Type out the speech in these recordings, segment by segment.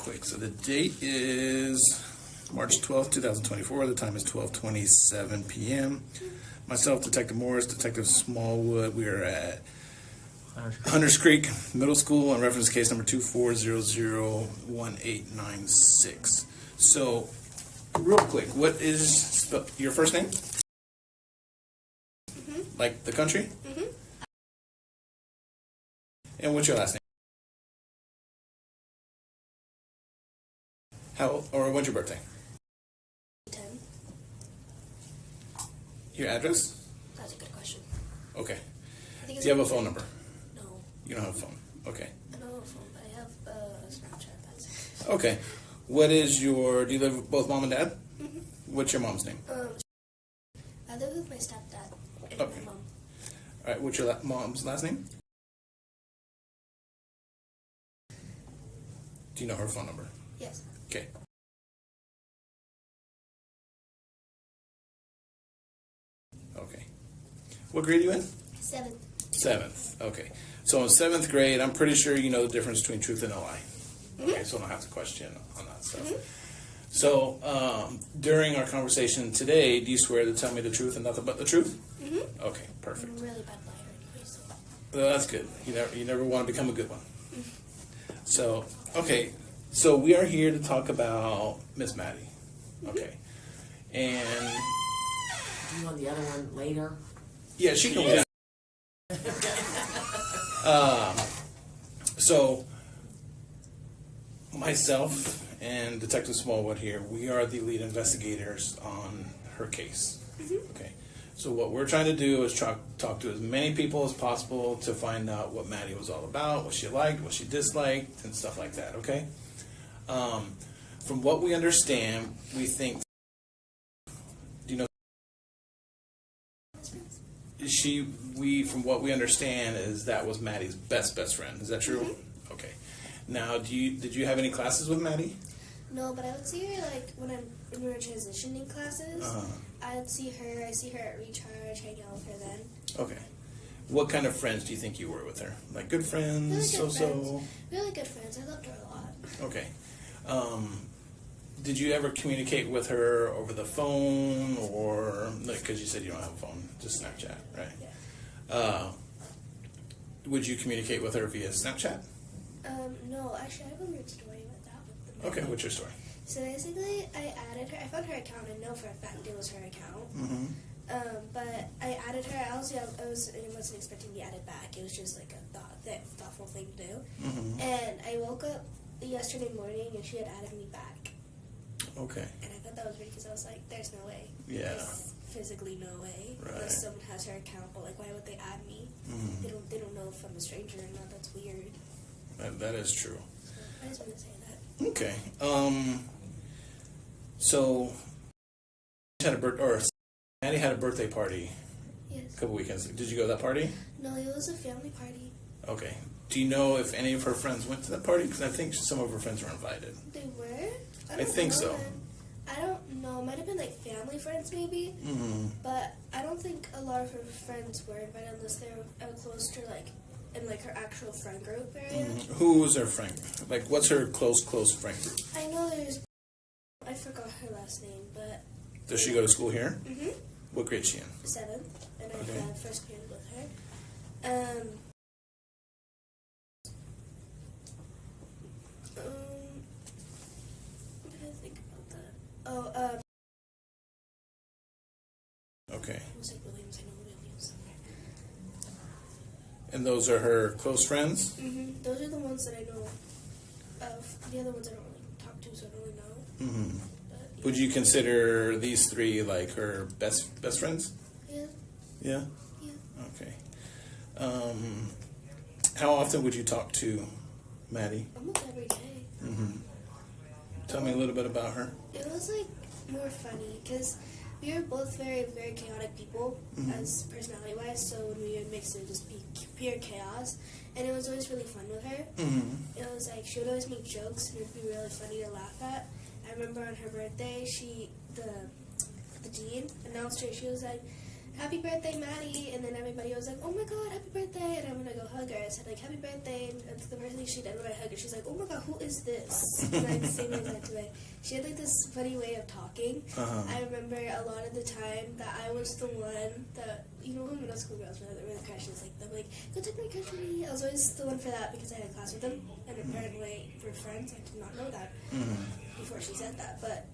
quick. So the date is March 12th, 2024. The time is 12:27 p.m. Myself, Detective Morris, Detective Smallwood. We are at Hunters Creek Middle School on reference case number 24001896. So, real quick, what is your first name? Mm-hmm. Like the country? Mm-hmm. And what's your last name? When's your birthday? 10. Your address? That's a good question. Okay. I think Do you have a phone number? No. You don't have a phone. Okay. I don't have a phone, but I have a Snapchat. That's it. Okay. Do you live with both mom and dad? Mm-hmm. What's your mom's name? I live with my stepdad and Okay. my mom. All right. What's your mom's last name? Do you know her phone number? Yes. Okay. Okay. What grade are you in? 7th. 7th. Okay. So in 7th grade, I'm pretty sure you know the difference between truth and a lie. Okay, so I don't have to question on that stuff. Mm-hmm. So during our conversation today, do you swear to tell me the truth and nothing but the truth? Mm-hmm. Okay, I'm perfect. a really bad liar anyway, so. Well, that's good. You never want to become a good one. So, okay. So we are here to talk about Miss Maddie. Okay. And Do you want the other one later? yeah, she can. Yeah. So myself and Detective Smallwood here, we are the lead investigators on her case. Okay. So what we're trying to do is talk to as many people as possible to find out what Maddie was all about, what she liked, what she disliked, and stuff like that. Okay. From what we understand, we think. Do you know? From what we understand, is that was Maddie's best friend. Is that true? Mm-hmm. Okay. Now, did you have any classes with Maddie? No, but I would see her like when we were transitioning classes. I see her at Recharge, hang out with her then. Okay. What kind of friends do you think you were with her? Like good friends, Really good so-so? friends. Really good friends. I loved her a lot. Okay. Did you ever communicate with her over the phone or, because you said you don't have a phone, just Snapchat, right? Yeah. Would you communicate with her via Snapchat? No, actually, I have a weird story with that. Okay, what's your story? So basically, I added her. I found her account. I know for a fact it was her account. Mm-hmm. But I added her. I wasn't expecting to be added back. It was just like a thoughtful thing to do. Mm-hmm. And I woke up yesterday morning and she had added me back. Okay. And I thought that was weird because I was like, "There's no way. Yeah. There's physically no way. Right. Unless someone has her account, but like, why would they add me? Mm-hmm. They don't know if I'm a stranger or not. That's weird. That is true. So I just want to say that. Okay. So Maddie had a birthday party Yes. a couple weekends. Did you go to that party? No, it was a family party. Okay. Do you know if any of her friends went to that party? Because I think some of her friends were invited. They were? I think know, so. man. I don't know. It might have been like family friends maybe. Mm-hmm. But I don't think a lot of her friends were invited unless they were close to like in like her actual friend group area. Mm-hmm. Who was her friend? Like, what's her close friend group? I know I forgot her last name, but. Does she go to school here? Mm-hmm. What grade is she in? 7th, and I Okay. had first period with her. What did I think about that? Oh, Okay. it was like Williams. I know Williams somewhere. And those are her close friends? Mm-hmm. Those are the ones that I know of. The other ones I don't really talk to, so I don't really know. Mm-hmm. But, yeah. Would you consider these three like her best friends? Yeah. Yeah? Yeah. Okay. How often would you talk to Maddie? Almost every day. Mm-hmm. Tell me a little bit about her. It was like more funny because we were both very, very chaotic people as personality-wise. So when we would mix, it would just be pure chaos, and it was always really fun with her. Mm-hmm. It was like she would always make jokes, and it'd be really funny to laugh at. I remember on her birthday, the dean announced her. She was like, happy birthday, Maddie, and then everybody was like, oh my god, happy birthday, and I'm gonna go hug her. I said like, happy birthday, and that's the first thing she did when I hugged her. She's like, oh my god, who is this? And I same as that today. She had like this funny way of talking. I remember a lot of the time that I was the one that, you know, when middle school girls were really crushes, like they're like, go take my crush with me. I was always the one for that because I had a class with them, and apparently we're friends. I did not know that before she said that, but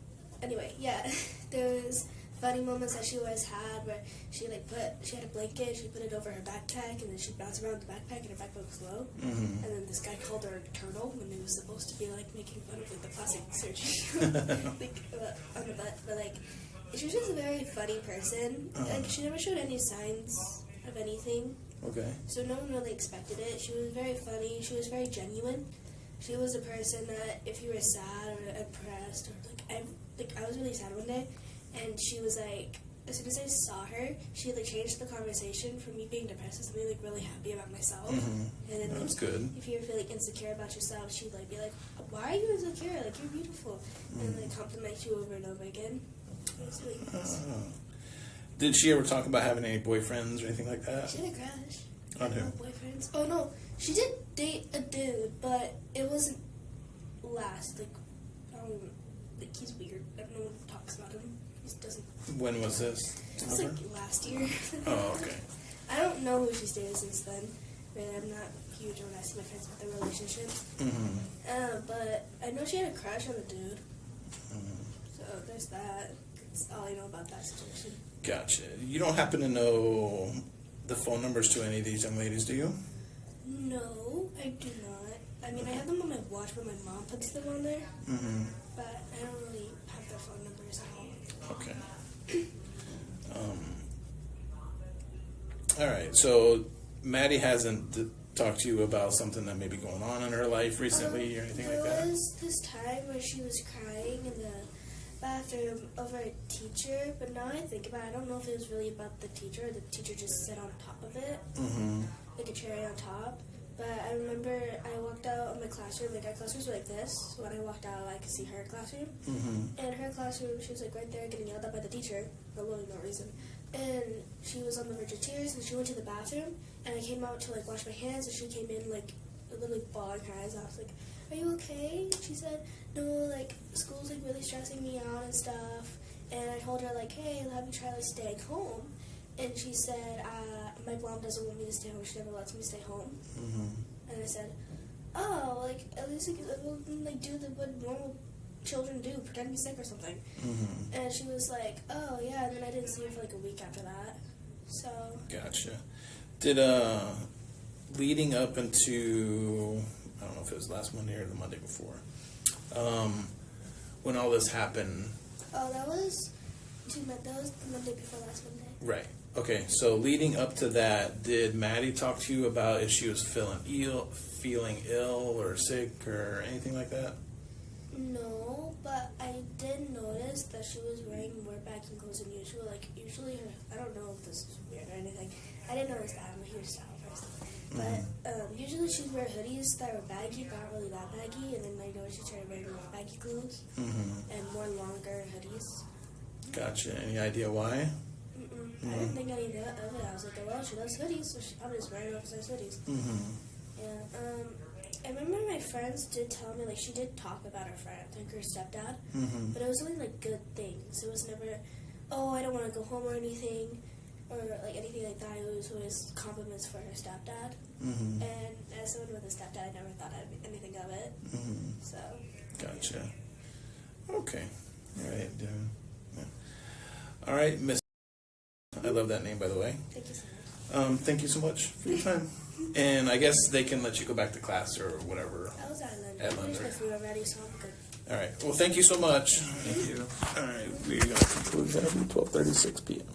anyway, yeah, there was funny moments that she always had where she had a blanket, she put it over her backpack, and then she'd bounce around the backpack, and her backpack was low. And then this guy called her a turtle when it was supposed to be like making fun of like the plastic surgery, like on the butt. But like, she was just a very funny person. Like, she never showed any signs of anything. Okay. So no one really expected it. She was very funny. She was very genuine. She was a person that if you were sad or impressed or I was really sad one day. And she was like, as soon as I saw her, she like changed the conversation from me being depressed to something like really happy about myself. And then That's good. if you were feeling insecure about yourself, she'd like be like, why are you insecure? Like, you're beautiful. And like compliment you over and over again. It was really nice. Did she ever talk about having any boyfriends or anything like that? She had a crush. On who? No boyfriends. Oh no, she did date a dude, but it wasn't last. Like, like he's weird. I don't know what talks about him. He doesn't. When was this? It was like last year. Oh, okay. I don't know who she's dated since then. Really, I'm not huge when I see my friends with their relationships. But I know she had a crush on the dude. So there's that. That's all I know about that situation. Gotcha. You don't happen to know the phone numbers to any of these young ladies, do you? No, I do not. I mean, I have them on my watch, but my mom puts them on there. But I don't really have their phone numbers at all. Okay. All right. So Maddie hasn't talked to you about something that may be going on in her life recently or anything like that? There was this time where she was crying in the bathroom over a teacher, but now I think about it, I don't know if it was really about the teacher or the teacher just sat on top of it, like a cherry on top. But I remember I walked out of my classroom, like our classrooms were like this, so when I walked out I could see her classroom. And her classroom, she was like right there getting yelled at by the teacher, for literally no reason. And she was on the verge of tears, and she went to the bathroom, and I came out to like wash my hands, and she came in like literally bawling her eyes out. I was like, are you okay? She said, no, like school's like really stressing me out and stuff. And I told her like, hey, let me try like staying home. And she said, my mom doesn't want me to stay home. She never lets me stay home. And I said, oh, like at least like do what normal children do, pretend to be sick or something. And she was like, oh yeah. And then I didn't see her for like a week after that. So. Gotcha. Did leading up into, I don't know if it was last Monday or the Monday before, when all this happened. Oh, that was the Monday before last Monday. Right. Okay. So leading up to that, did Maddie talk to you about if she was feeling ill or sick or anything like that? No, but I did notice that she was wearing more baggy clothes than usual. Like usually her, I don't know if this is weird or anything. I didn't notice that. I'm a huge style person. But usually she'd wear hoodies that were baggy, but not really that baggy. And then I noticed she started wearing more baggy clothes and more longer hoodies. Gotcha. Any idea why? I didn't think any of it. I was like, oh, well, she loves hoodies, so she's probably just wearing oversized hoodies. Yeah. I remember my friends did tell me, like, she did talk about her friend, like her stepdad, but it was only, like, good things. It was never, oh, I don't want to go home or anything, or, like, anything like that. It was always compliments for her stepdad. And as someone with a stepdad, I never thought anything of it. So. Gotcha. Okay. All right. Yeah. All right, Miss. I love that name, by the way. Thank you so much. Thank you so much for your time. And I guess they can let you go back to class or whatever. I was at London. At I finished my London. food already, so I'm good. All right. Well, thank you so much. Thank you. All right. We're going to conclude that at 12:36 p.m.